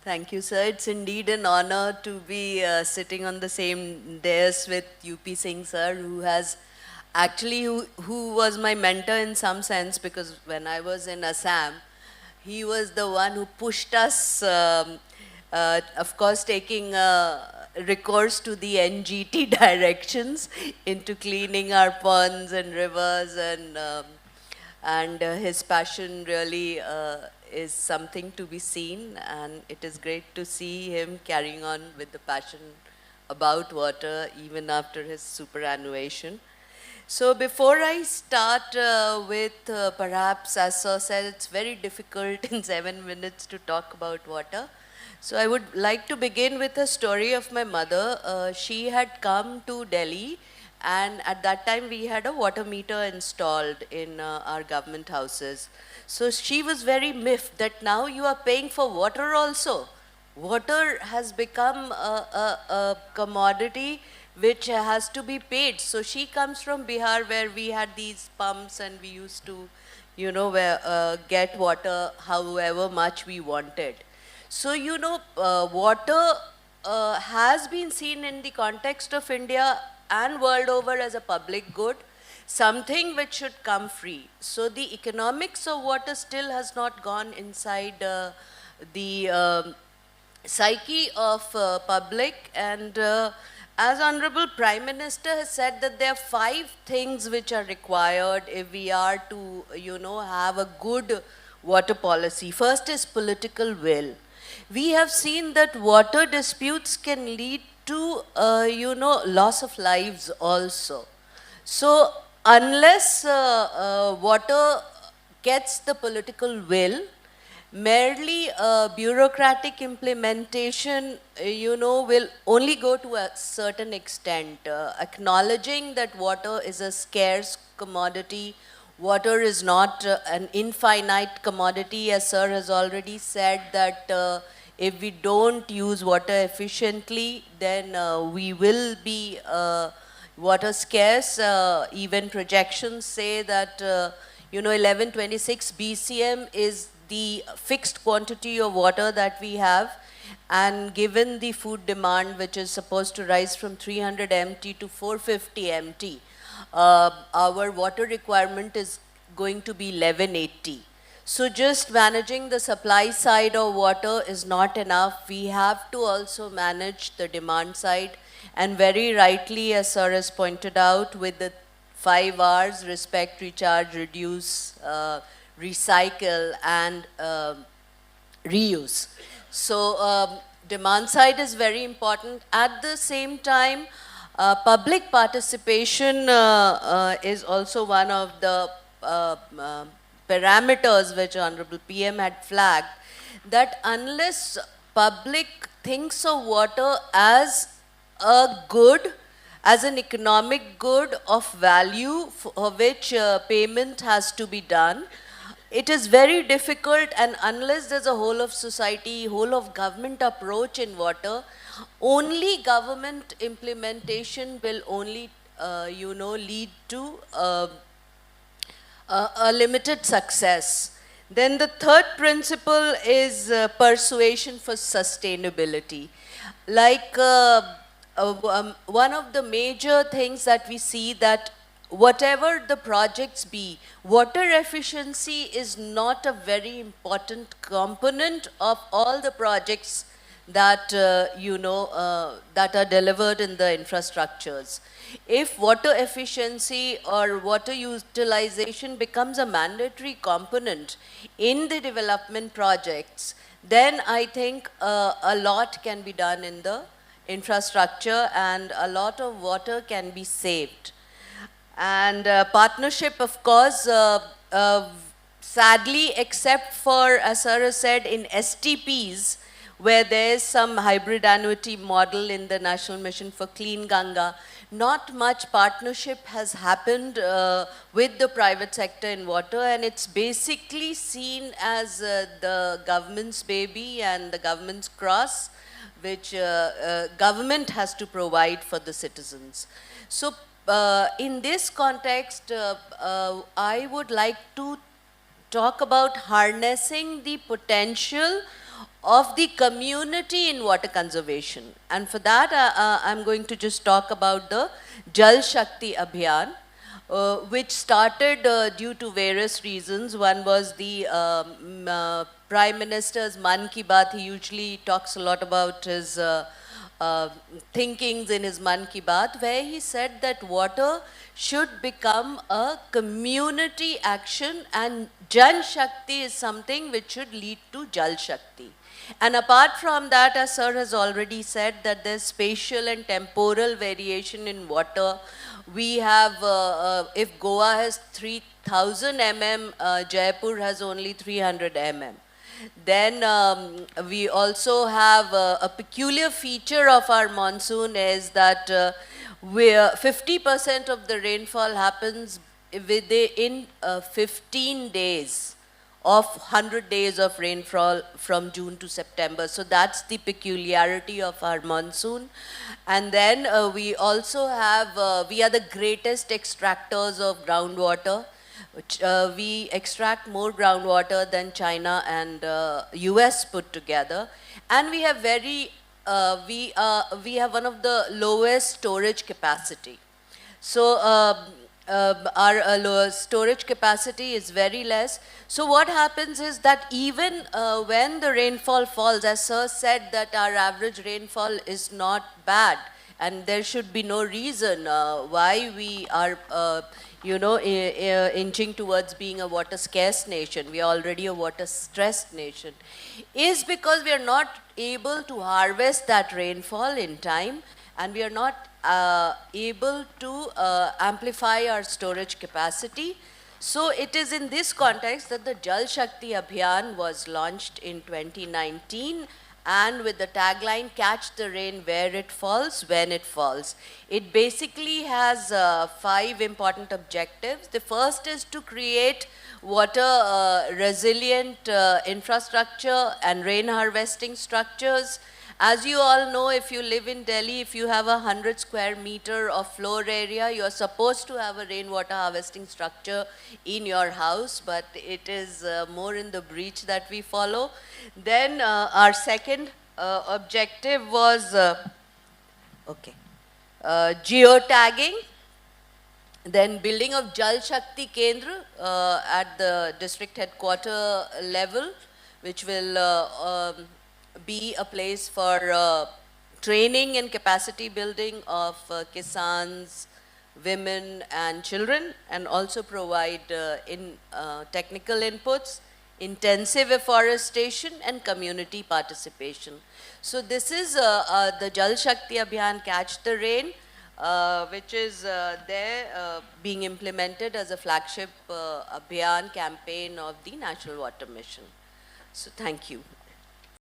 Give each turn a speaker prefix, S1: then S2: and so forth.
S1: Thank you, sir. It's indeed an honor to be sitting on the same dais with UP Singh, sir, who was my mentor in some sense, because when I was in Assam, he was the one who pushed us, of course, taking recourse to the NGT directions into cleaning our ponds and rivers, and his passion really is something to be seen, and it is great to see him carrying on with the passion about water even after his superannuation. So before I start with perhaps, as Sir said, it's very difficult in 7 minutes to talk about water. So I would like to begin with a story of my mother. She had come to Delhi, and at that time we had a water meter installed in our government houses. So she was very miffed that now you are paying for water also. Water has become a commodity which has to be paid. So she comes from Bihar, where we had these pumps and we used to, get water however much we wanted. So, water has been seen in the context of India and world over as a public good, something which should come free. So the economics of water still has not gone inside the psyche of public, and as Honorable Prime Minister has said that there are 5 things which are required if we are to, have a good water policy. First is political will. We have seen that water disputes can lead to, loss of lives also. So unless water gets the political will, merely bureaucratic implementation, will only go to a certain extent. Acknowledging that water is a scarce commodity, water is not an infinite commodity, as sir has already said that if we don't use water efficiently, then we will be water scarce. Even projections say that 1126 BCM is the fixed quantity of water that we have, and given the food demand, which is supposed to rise from 300 MT to 450 MT, our water requirement is going to be 1180. So just managing the supply side of water is not enough. We have to also manage the demand side, and very rightly, as sir has pointed out, with the 5 R's: respect, recharge, reduce, recycle, and reuse. So demand side is very important. At the same time, public participation is also one of the parameters which Honorable PM had flagged, that unless public thinks of water as a good, as an economic good of value for which payment has to be done, it is very difficult, and unless there's a whole of society, whole of government approach in water, only government implementation will only, lead to a limited success. Then the third principle is persuasion for sustainability. Like one of the major things that we see, that whatever the projects be, water efficiency is not a very important component of all the projects that, that are delivered in the infrastructures. If water efficiency or water utilization becomes a mandatory component in the development projects, then I think a lot can be done in the infrastructure and a lot of water can be saved. And partnership, of course, sadly, except for, as Sarah said, in STPs, where there is some hybrid annuity model in the National Mission for Clean Ganga, not much partnership has happened with the private sector in water, and it's basically seen as the government's baby and the government's cross, which government has to provide for the citizens. So in this context, I would like to talk about harnessing the potential of the community in water conservation. And for that, I'm going to just talk about the Jal Shakti Abhiyan, which started due to various reasons. One was the Prime Minister's Man Ki Baat. He usually talks a lot about his thinkings in his Man Ki Baat, where he said that water should become a community action, and Jan Shakti is something which should lead to Jal Shakti. And apart from that, as sir has already said, that there's spatial and temporal variation in water. We have, if Goa has 3000 mm, Jaipur has only 300 mm. Then we also have a peculiar feature of our monsoon is that 50% of the rainfall happens within 15 days of 100 days of rainfall from June to September. So that's the peculiarity of our monsoon. And then we also have, we are the greatest extractors of groundwater. We extract more groundwater than China and US put together. And we have we have one of the lowest storage capacity. So our storage capacity is very less. So what happens is that even when the rainfall falls, as sir said, that our average rainfall is not bad, and there should be no reason why we are, inching towards being a water scarce nation. We are already a water stressed nation. Is because we are not able to harvest that rainfall in time, and we are not able to amplify our storage capacity. So it is in this context that the Jal Shakti Abhiyan was launched in 2019, and with the tagline, catch the rain where it falls, when it falls. It basically has 5 important objectives. The first is to create water resilient infrastructure and rain harvesting structures. As you all know, if you live in Delhi, if you have 100 square meter of floor area, you are supposed to have a rainwater harvesting structure in your house, but it is more in the breach that we follow. Then our second objective was geotagging, then building of Jal Shakti Kendra at the district headquarter level, which will be a place for training and capacity building of kisans, women and children, and also provide technical inputs, intensive afforestation and community participation. So this is the Jal Shakti Abhiyan Catch the Rain, which is there being implemented as a flagship Abhiyan campaign of the National Water Mission. So thank you.